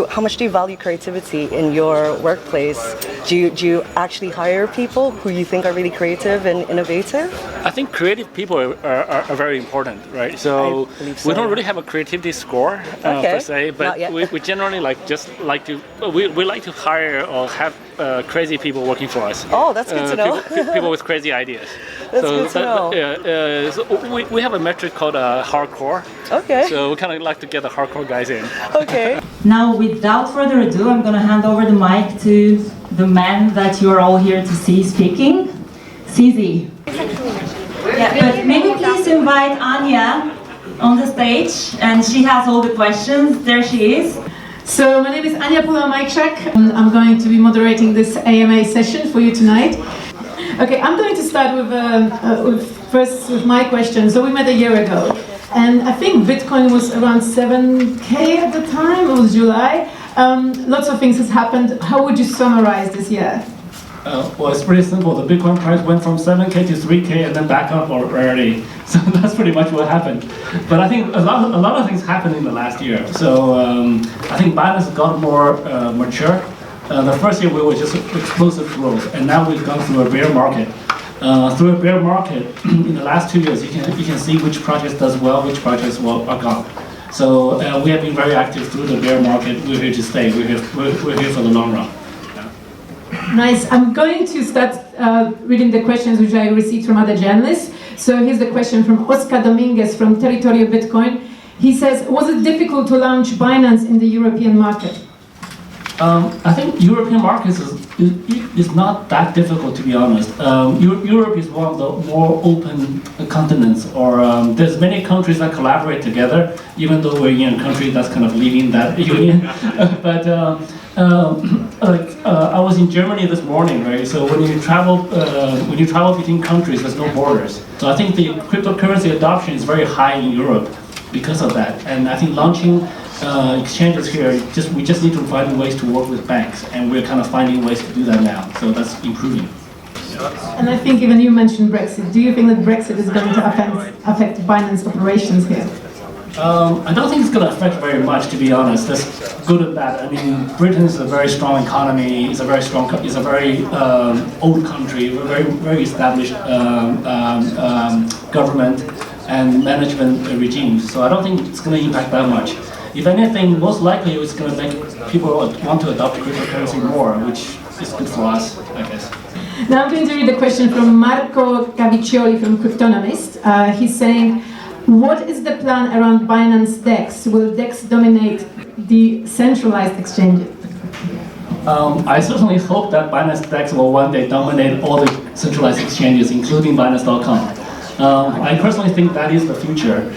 How much do you value creativity in your workplace? Do you actually hire people who you think are really creative and innovative? I think creative people are very important, right? So we don't really have a creativity score per se, but we generally we like to hire or have crazy people working for us. Oh, that's good to know. People with crazy ideas. That's good to know. So we have a metric called hardcore. Okay. So we kind of like to get the hardcore guys in. Okay. Now, without further ado, I'm going to hand over the mic to the man that you're all here to see speaking, Cizi. Yeah, but maybe please invite Anya on the stage, and she has all the questions. There she is. So my name is Anya Pula-Majchak. I'm going to be moderating this AMA session for you tonight. Okay, I'm going to start with my question. So we met a year ago, and I think Bitcoin was around 7K at the time. It was July. Lots of things has happened. How would you summarize this year? Well, it's pretty simple. The Bitcoin price went from 7K to 3K and then back up already. So that's pretty much what happened. But I think a lot of things happened in the last year. So I think Binance got more mature. The first year we were just explosive growth, and now we've gone through a bear market. Through a bear market, in the last 2 years, you can see which projects does well, which projects are gone. So we have been very active through the bear market. We're here to stay. We're here for the long run. Nice. I'm going to start reading the questions which I received from other journalists. So here's the question from Oscar Dominguez from Territorio Bitcoin. He says, was it difficult to launch Binance in the European market? I think European markets is not that difficult, to be honest. Europe is one of the more open continents, or there's many countries that collaborate together, even though we're in a country that's kind of leaving that union. But I was in Germany this morning, right? So when you travel between countries, there's no borders. So I think the cryptocurrency adoption is very high in Europe because of that. And I think launching exchanges here, we just need to find ways to work with banks, and we're kind of finding ways to do that now. So that's improving. And I think even you mentioned Brexit. Do you think that Brexit is going to affect Binance operations here? I don't think it's going to affect very much, to be honest. That's good and bad. I mean, Britain is a very strong economy. It's a very old country, very established government and management regime. So I don't think it's going to impact that much. If anything, most likely it's going to make people want to adopt cryptocurrency more, which is good for us, I guess. Now I'm going to read a question from Marco Caviccioli from Cryptonomist. He's saying, what is the plan around Binance DEX? Will DEX dominate the centralized exchanges? I certainly hope that Binance DEX will one day dominate all the centralized exchanges, including Binance.com. I personally think that is the future.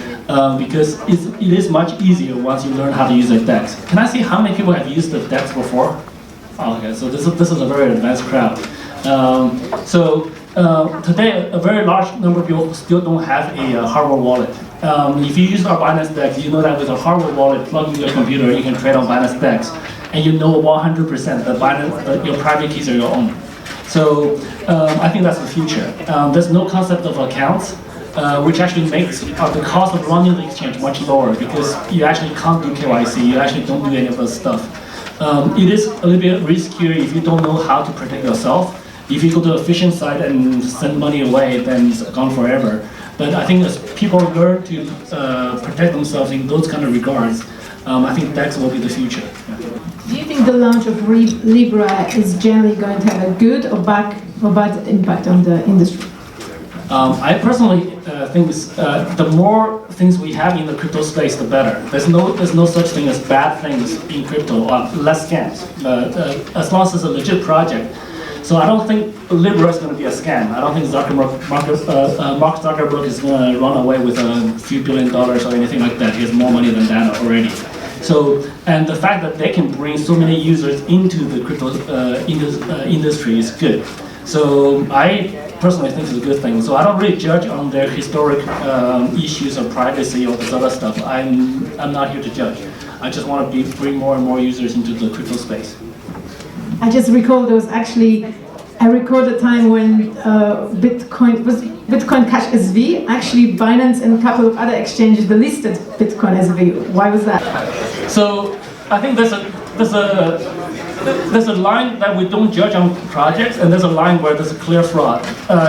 Because it is much easier once you learn how to use a DEX. Can I see how many people have used the DEX before? Oh, okay, so this is a very advanced crowd. Today, a very large number of people still don't have a hardware wallet. If you use our Binance DEX, you know that with a hardware wallet plugged into your computer, you can trade on Binance DEX, and you know 100% that your private keys are your own. So I think that's the future. There's no concept of accounts. Which actually makes the cost of running the exchange much lower, because you actually can't do KYC, you actually don't do any of that stuff. It is a little bit riskier if you don't know how to protect yourself. If you go to a phishing site and send money away, then it's gone forever. But I think as people learn to protect themselves in those kind of regards, I think DEX will be the future. Yeah. Do you think the launch of LIBRA is generally going to have a good or bad impact on the industry? I personally think the more things we have in the crypto space, the better. There's no such thing as bad things in crypto, or less scams. As long as it's a legit project. So I don't think LIBRA is going to be a scam. I don't think Mark Zuckerberg is going to run away with a few $1 billion or anything like that. He has more money than that already. So, and the fact that they can bring so many users into the crypto industry is good. So I personally think it's a good thing. So I don't really judge on their historic issues of privacy or this other stuff. I'm not here to judge. I just want to bring more and more users into the crypto space. I just recall there was actually, I recall the time when Bitcoin Cash SV, actually Binance and a couple of other exchanges delisted Bitcoin SV. Why was that? So I think there's a line that we don't judge on projects, and there's a line where there's a clear fraud.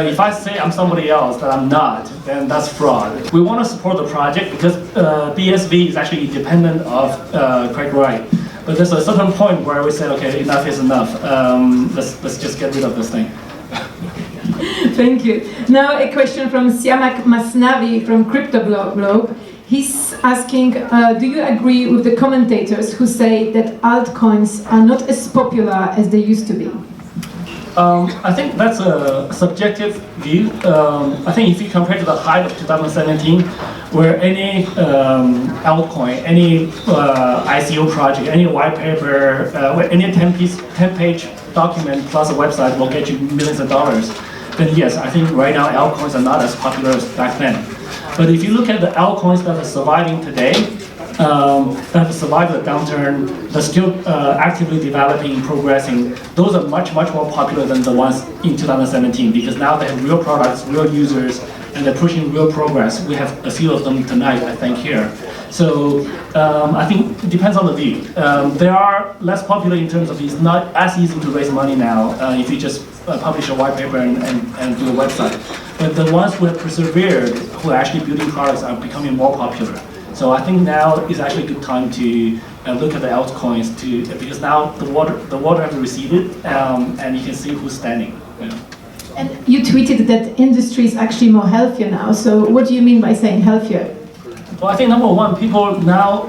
If I say I'm somebody else that I'm not, then that's fraud. We want to support the project because BSV is actually independent of Craig Wright. But there's a certain point where we say, okay, enough is enough. Let's just get rid of this thing. Thank you. Now a question from Siamak Masnavi from Crypto Globe. He's asking, do you agree with the commentators who say that altcoins are not as popular as they used to be? I think that's a subjective view. I think if you compare to the height of 2017, where any altcoin, any ICO project, any white paper, any 10-page document plus a website will get you millions of dollars, then yes, I think right now altcoins are not as popular as back then. But if you look at the altcoins that are surviving today, that have survived the downturn, they're still actively developing, progressing, those are much more popular than the ones in 2017 because now they have real products, real users, and they're pushing real progress. We have a few of them tonight, I think, here. So I think it depends on the view. They are less popular in terms of it's not as easy to raise money now if you just publish a white paper and do a website. But the ones who have persevered, who are actually building products, are becoming more popular. So I think now is actually a good time to look at the altcoins because now the water has receded and you can see who's standing. Yeah. And you tweeted that industry is actually more healthier now. So what do you mean by saying healthier? Well, I think number one, people now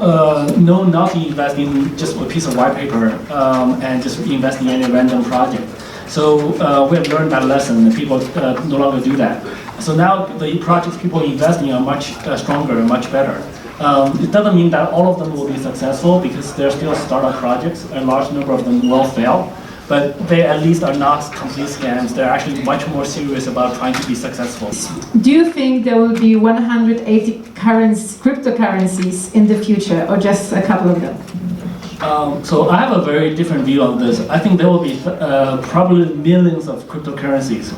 know not to invest in just a piece of white paper and just invest in any random project. So we have learned that lesson, and people no longer do that. So now the projects people invest in are much stronger and much better. It doesn't mean that all of them will be successful because they're still startup projects. A large number of them will fail, but they at least are not complete scams. They're actually much more serious about trying to be successful. Do you think there will be 180 cryptocurrencies in the future, or just a couple of them? So I have a very different view on this. I think there will be probably millions of cryptocurrencies.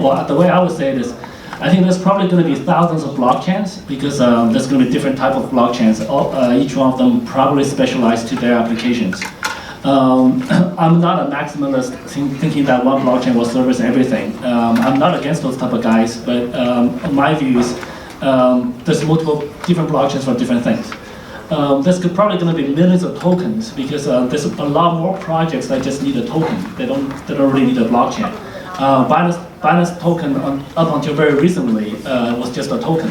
Well, the way I would say it is, I think there's probably going to be thousands of blockchains because there's going to be different type of blockchains. Each one of them probably specialized to their applications. I'm not a maximalist thinking that one blockchain will service everything. I'm not against those type of guys, but my view is there's multiple different blockchains for different things. There's probably going to be millions of tokens because there's a lot more projects that just need a token. They don't really need a blockchain. Binance token up until very recently was just a token,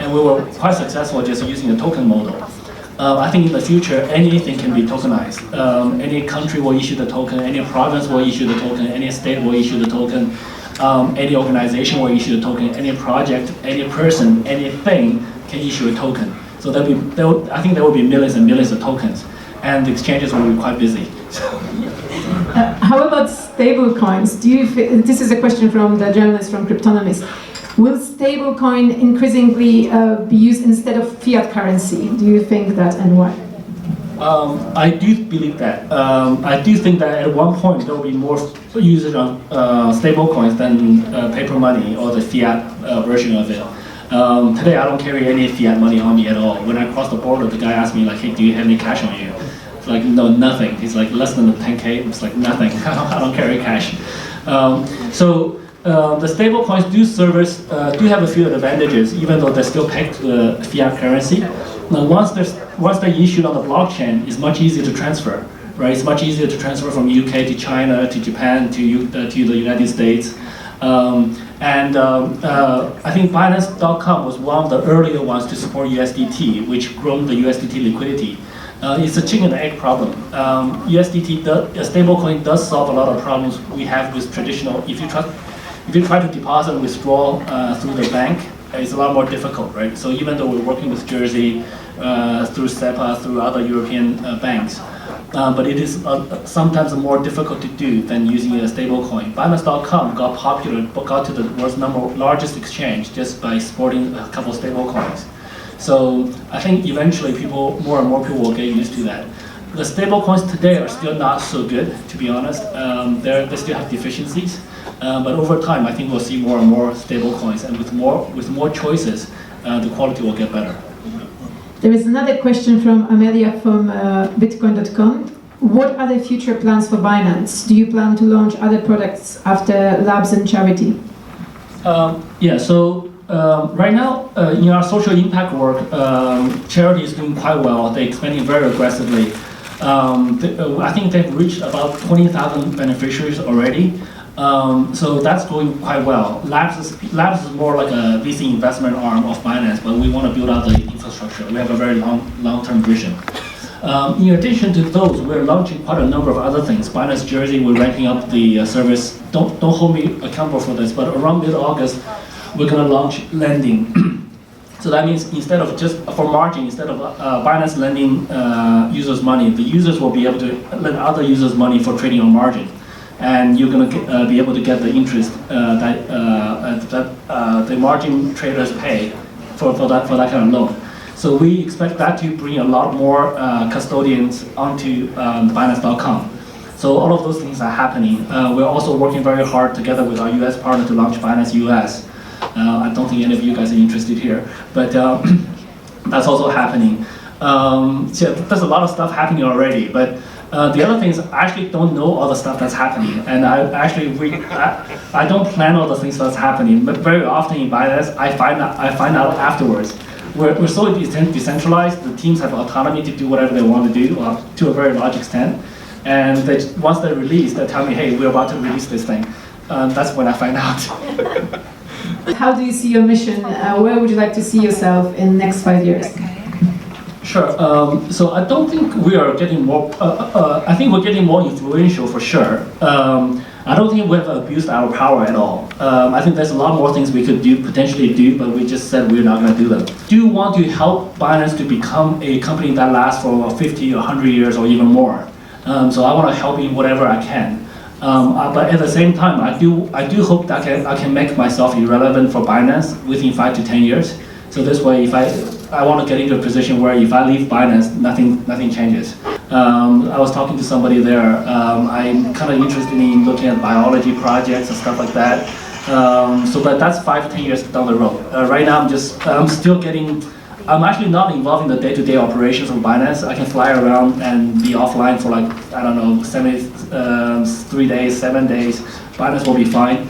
and we were quite successful just using a token model. I think in the future anything can be tokenized. Any country will issue the token, any province will issue the token, any state will issue the token, any organization will issue the token, any project, any person, anything can issue a token. So I think there will be millions and millions of tokens, and the exchanges will be quite busy. How about stablecoins? This is a question from the journalist from Cryptonomist. Will stablecoin increasingly be used instead of fiat currency? Do you think that, and why? I do believe that. I do think that at one point there will be more usage of stablecoins than paper money or the fiat version of it. Today I don't carry any fiat money on me at all. When I cross the border, the guy asked me like, "Hey, do you have any cash on you?" It's like, no, nothing. He's like, less than 10K. It's like nothing. I don't carry cash. The stable coins do have a few advantages, even though they're still pegged to the fiat currency. Now, once they're issued on the blockchain, it's much easier to transfer, right? It's much easier to transfer from UK to China to Japan to the United States. I think Binance.com was one of the earlier ones to support USDT, which grown the USDT liquidity. It's a chicken and egg problem. USDT, a stablecoin does solve a lot of problems we have with traditional. If you try to deposit and withdraw through the bank, it's a lot more difficult, right? So even though we're working with Jersey, through SEPA, through other European banks, but it is sometimes more difficult to do than using a stablecoin. Binance.com got popular, got to the world's largest exchange just by sporting a couple of stablecoins. So I think eventually more and more people will get used to that. The stablecoins today are still not so good, to be honest. They still have deficiencies, but over time I think we'll see more and more stablecoins, and with more choices, the quality will get better. There is another question from Amelia from Bitcoin.com. What are the future plans for Binance? Do you plan to launch other products after labs and charity? So right now in our social impact work, charity is doing quite well. They're expanding very aggressively. I think they've reached about 20,000 beneficiaries already. So that's going quite well. Labs is more like a VC investment arm of Binance, but we want to build out the infrastructure. We have a very long-term vision. In addition to those, we're launching quite a number of other things. Binance Jersey, we're ramping up the service. Don't hold me accountable for this, but around mid-August, we're going to launch lending. So that means instead of Binance lending users money, the users will be able to lend other users money for trading on margin. And you're going to be able to get the interest that the margin traders pay for that kind of loan. So we expect that to bring a lot more custodians onto Binance.com. So all of those things are happening. We're also working very hard together with our US partner to launch Binance US. I don't think any of you guys are interested here, but that's also happening. So there's a lot of stuff happening already, but the other thing is I actually don't know all the stuff that's happening, and I don't plan all the things that's happening. But very often in Binance, I find out afterwards. We're so decentralized. The teams have autonomy to do whatever they want to do to a very large extent. And once they're released, they tell me, "Hey, we're about to release this thing." That's when I find out. How do you see your mission? Where would you like to see yourself in the next 5 years? Sure. So I don't think we are getting more. I think we're getting more influential for sure. I don't think we have abused our power at all. I think there's a lot more things we could potentially do, but we just said we're not going to do them. Do you want to help Binance to become a company that lasts for 50 or 100 years or even more? So I want to help in whatever I can. But at the same time, I do hope that I can make myself irrelevant for Binance within 5 to 10 years. So this way, if I want to get into a position where if I leave Binance, nothing changes. I was talking to somebody there. I'm kind of interested in looking at biology projects and stuff like that. But that's 5 to 10 years down the road. Right now, I'm actually not involved in the day-to-day operations of Binance. I can fly around and be offline for 3 days, 7 days. Binance will be fine.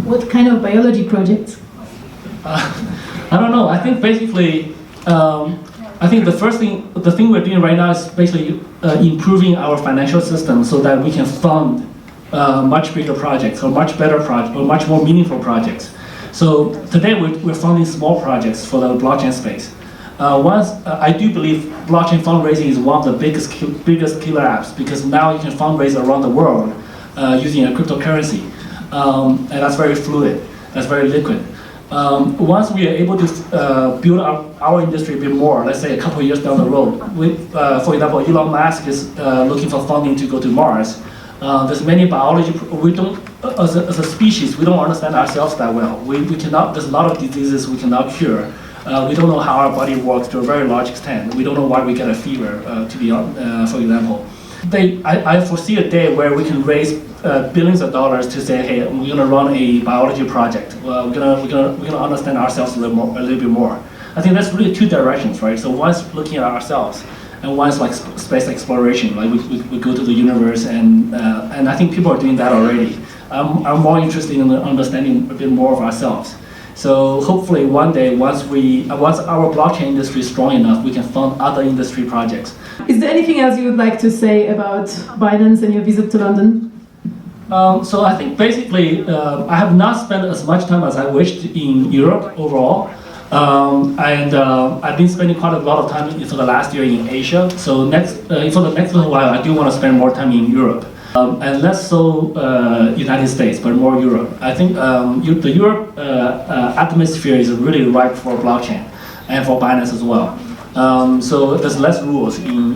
What kind of biology projects? I don't know. I think basically, I think the thing we're doing right now is basically improving our financial system so that we can fund much bigger projects or much better projects or much more meaningful projects. So today we're funding small projects for the blockchain space. I do believe blockchain fundraising is one of the biggest killer apps, because now you can fundraise around the world using a cryptocurrency, and that's very fluid, that's very liquid. Once we are able to build our industry a bit more, let's say a couple of years down the road, for example, Elon Musk is looking for funding to go to Mars. There's many biology, as a species, we don't understand ourselves that well. There's a lot of diseases we cannot cure. We don't know how our body works to a very large extent. We don't know why we get a fever, for example. I foresee a day where we can raise billions of dollars to say, hey, we're going to run a biology project. We're going to understand ourselves a little bit more. I think that's really two directions, right? So one's looking at ourselves, and one's like space exploration. Like we go to the universe, and I think people are doing that already. I'm more interested in understanding a bit more of ourselves. So hopefully one day, once our blockchain industry is strong enough, we can fund other industry projects. Is there anything else you would like to say about Binance and your visit to London? So I think basically I have not spent as much time as I wished in Europe overall. I've been spending quite a lot of time for the last year in Asia. So for the next little while, I do want to spend more time in Europe. And less so United States, but more Europe. I think the Europe atmosphere is really ripe for blockchain and for Binance as well. So there's less rules in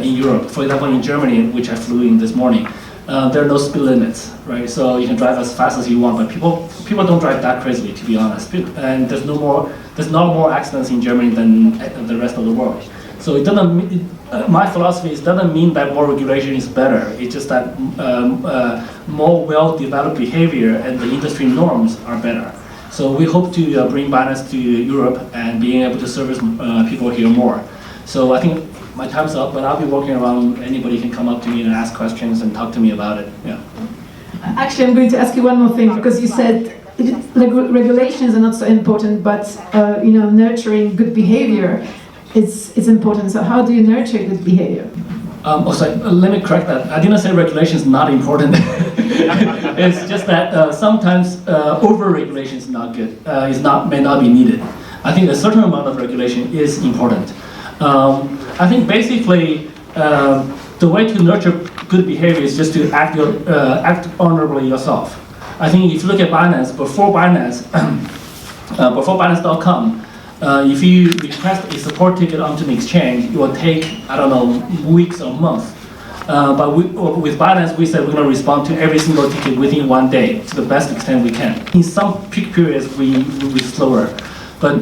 Europe. For example, in Germany, which I flew in this morning, there are no speed limits, right? So you can drive as fast as you want, but people don't drive that crazily, to be honest. And there's not more accidents in Germany than the rest of the world. So it doesn't. My philosophy is doesn't mean that more regulation is better. It's just that more well-developed behavior and the industry norms are better. So we hope to bring Binance to Europe and being able to service people here more. So I think my time's up, but I'll be walking around. Anybody can come up to me and ask questions and talk to me about it. Yeah. Actually, I'm going to ask you one more thing, because you said regulations are not so important, but nurturing good behavior is important. So how do you nurture good behavior? Sorry, let me correct that. I didn't say regulation is not important. It's just that sometimes over-regulation is not good. May not be needed. I think a certain amount of regulation is important. I think basically the way to nurture good behavior is just to act honorably yourself. I think if you look at Binance, before Binance.com, if you request a support ticket onto an exchange, it will take, I don't know, weeks or months. But with Binance, we said we're going to respond to every single ticket within 1 day to the best extent we can. In some peak periods, we're slower. But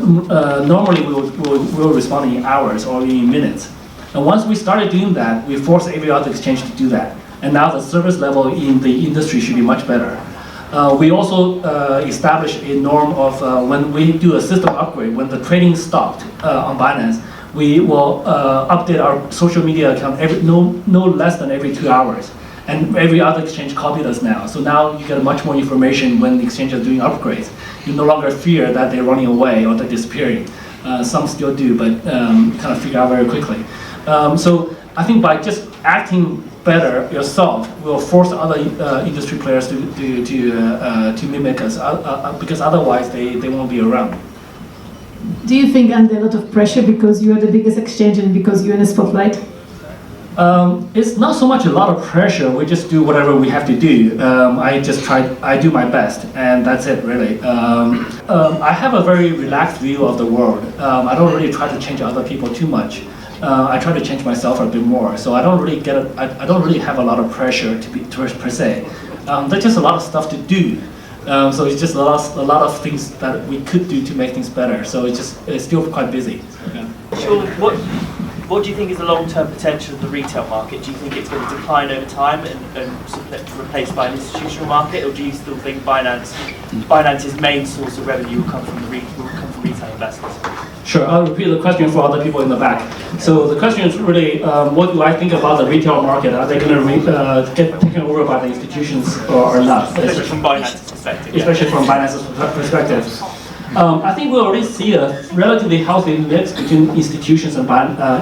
normally, we'll respond in hours or in minutes. And once we started doing that, we forced every other exchange to do that. And now the service level in the industry should be much better. We also established a norm of when we do a system upgrade, when the trading stopped on Binance, we will update our social media account no less than every 2 hours. And every other exchange copied us now. So now you get much more information when the exchange is doing upgrades. You no longer fear that they're running away or they're disappearing. Some still do, but kind of figure out very quickly. So I think by just acting better yourself will force other industry players to mimic us, because otherwise they won't be around. Do you think under a lot of pressure because you are the biggest exchange and because you're in the spotlight? It's not so much a lot of pressure. We just do whatever we have to do. I do my best, and that's it really. I have a very relaxed view of the world. I don't really try to change other people too much. I try to change myself a bit more. So I don't really have a lot of pressure per se. There's just a lot of stuff to do. So it's just a lot of things that we could do to make things better. So it's still quite busy. Yeah. Sure. What do you think is the long-term potential of the retail market? Do you think it's going to decline over time and replaced by an institutional market, or do you still think Binance's main source of revenue will come from retail investors? Sure, I'll repeat the question for other people in the back. So the question is really, what do I think about the retail market? Are they going to get taken over by the institutions or not? Especially from Binance's perspective. Especially from Binance's perspective. I think we already see a relatively healthy mix between institutions and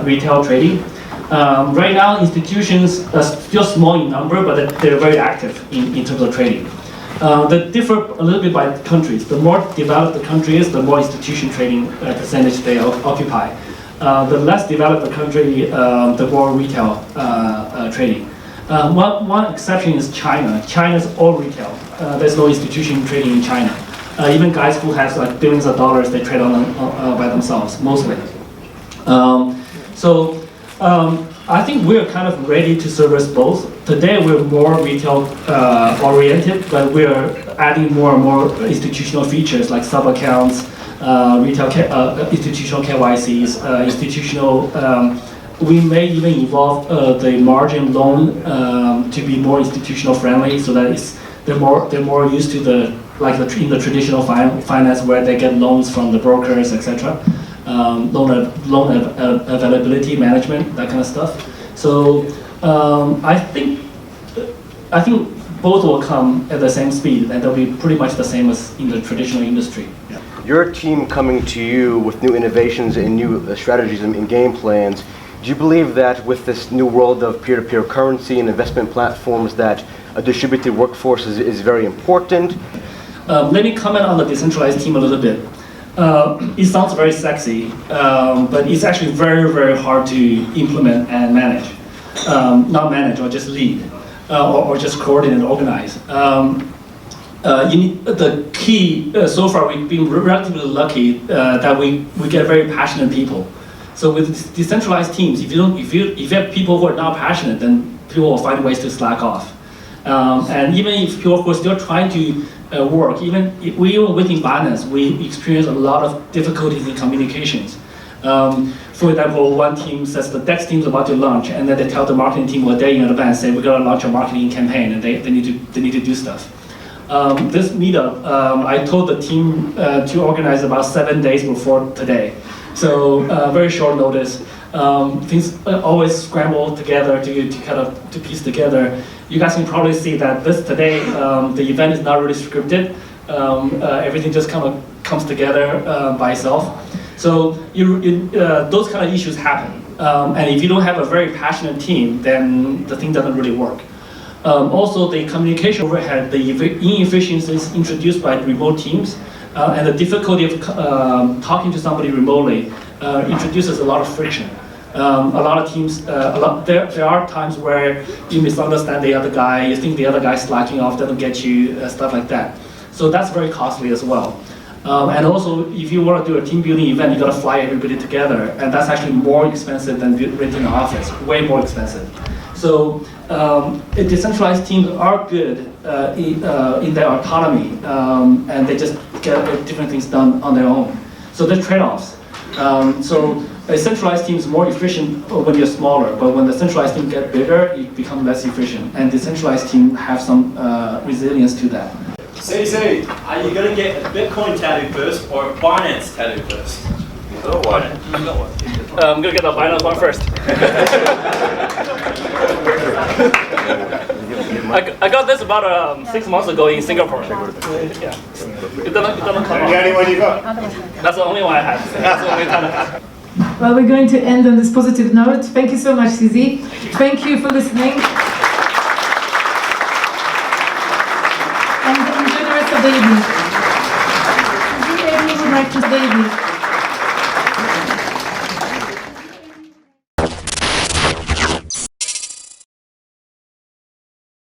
retail trading. Right now, institutions are still small in number, but they're very active in terms of trading. They differ a little bit by countries. The more developed the country is, the more institution trading percentage they occupy. The less developed the country, the more retail trading. One exception is China. China's all retail. There's no institution trading in China. Even guys who have like billions of dollars, they trade on them by themselves mostly. I think we're kind of ready to service both. Today we're more retail oriented, but we're adding more and more institutional features like sub accounts, institutional KYCs, institutional. We may even evolve the margin loan to be more institutional friendly, so that they're more used to in the traditional finance where they get loans from the brokers, etc. Loan availability management, that kind of stuff. So I think both will come at the same speed, and they'll be pretty much the same as in the traditional industry. Yeah. Your team coming to you with new innovations and new strategies and game plans. Do you believe that with this new world of peer-to-peer currency and investment platforms that a distributed workforce is very important? Let me comment on the decentralized team a little bit. It sounds very sexy, but it's actually very, very hard to implement and manage. Not manage, or just lead, or just coordinate and organize. The key, so far we've been relatively lucky that we get very passionate people. So with decentralized teams, if you have people who are not passionate, then people will find ways to slack off. And even if people who are still trying to work, even within Binance, we experience a lot of difficulties in communications. For example, one team says the DEX team is about to launch, and then they tell the marketing team a day in advance, say we're going to launch a marketing campaign, and they need to do stuff. This meetup, I told the team to organize about 7 days before today. So very short notice. Things always scramble together to piece together. You guys can probably see that today the event is not really scripted. Everything just kind of comes together by itself. So those kind of issues happen. And if you don't have a very passionate team, then the thing doesn't really work. Also, the communication overhead, the inefficiencies introduced by remote teams, and the difficulty of talking to somebody remotely introduces a lot of friction. A lot of teams, there are times where you misunderstand the other guy, you think the other guy is slacking off, doesn't get you, stuff like that. So that's very costly as well. And also, if you want to do a team building event, you got to fly everybody together, and that's actually more expensive than renting an office, way more expensive. So decentralized teams are good in their autonomy, and they just get different things done on their own. So there's trade-offs. So a centralized team is more efficient when you're smaller, but when the centralized team get bigger, you become less efficient. And decentralized team have some resilience to that. Say, are you going to get a Bitcoin tattoo first or a Binance tattoo first? I'm going to get the Binance one first. I got this about 6 months ago in Singapore. Yeah. It doesn't come off. The only one you got? That's the only one I had. That's the only time I had. Well, we're going to end on this positive note. Thank you so much, CZ. Thank you for listening. And enjoy the rest of the evening. CZ, maybe you would like to stay with